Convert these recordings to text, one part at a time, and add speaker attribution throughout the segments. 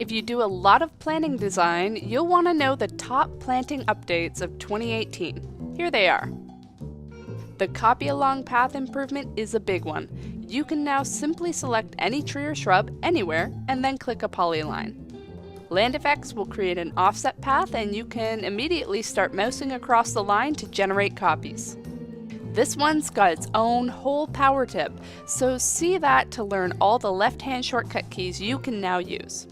Speaker 1: If you do a lot of planting design, you'll want to know the top planting updates of 2018. Here they are. The copy along path improvement is a big one. You can now simply select any tree or shrub anywhere and then click a polyline. Land Effects will create an offset path and you can immediately start mousing across the line to generate copies. This one's got its own whole power tip, so see that to learn all the left-hand shortcut keys you can now use.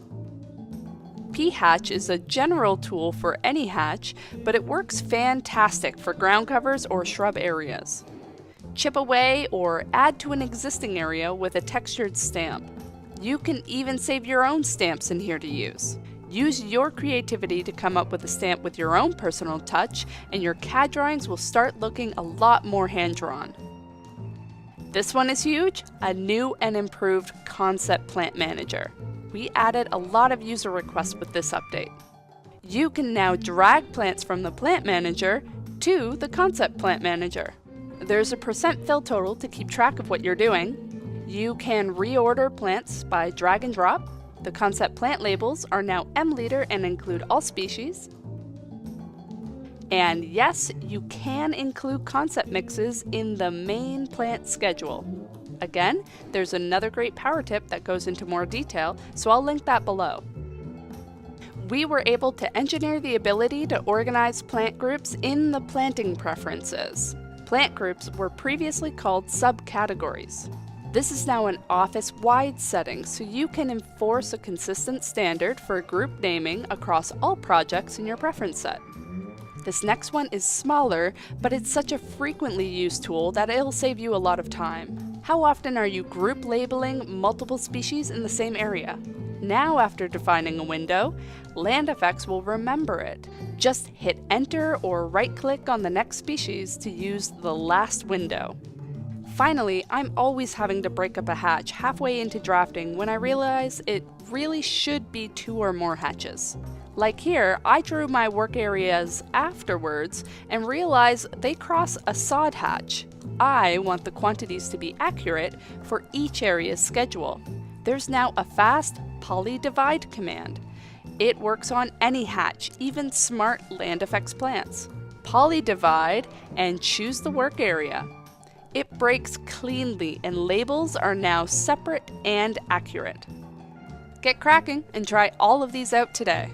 Speaker 1: P-Hatch is a general tool for any hatch, but it works fantastic for ground covers or shrub areas. Chip away or add to an existing area with a textured stamp. You can even save your own stamps in here to use. Use your creativity to come up with a stamp with your own personal touch, and your CAD drawings will start looking a lot more hand-drawn. This one is huge, a new and improved Concept Plant Manager. We added a lot of user requests with this update. You can now drag plants from the Plant Manager to the Concept Plant Manager. There's a % fill total to keep track of what you're doing. You can reorder plants by drag and drop. The concept plant labels are now M-liter and include all species. And yes, you can include concept mixes in the main plant schedule. Again, there's another great power tip that goes into more detail, so I'll link that below. We were able to engineer the ability to organize plant groups in the planting preferences. Plant groups were previously called subcategories. This is now an office-wide setting, so you can enforce a consistent standard for group naming across all projects in your preference set. This next one is smaller, but it's such a frequently used tool that it'll save you a lot of time. How often are you group labeling multiple species in the same area? Now, after defining a window, Land Effects will remember it. Just hit Enter or right-click on the next species to use the last window. Finally, I'm always having to break up a hatch halfway into drafting when I realize it really should be 2 or more hatches. Like here, I drew my work areas afterwards and realize they cross a sod hatch. I want the quantities to be accurate for each area's schedule. There's now a fast poly-divide command. It works on any hatch, even smart Land Effects plants. Poly-divide and choose the work area. It breaks cleanly and labels are now separate and accurate. Get cracking and try all of these out today.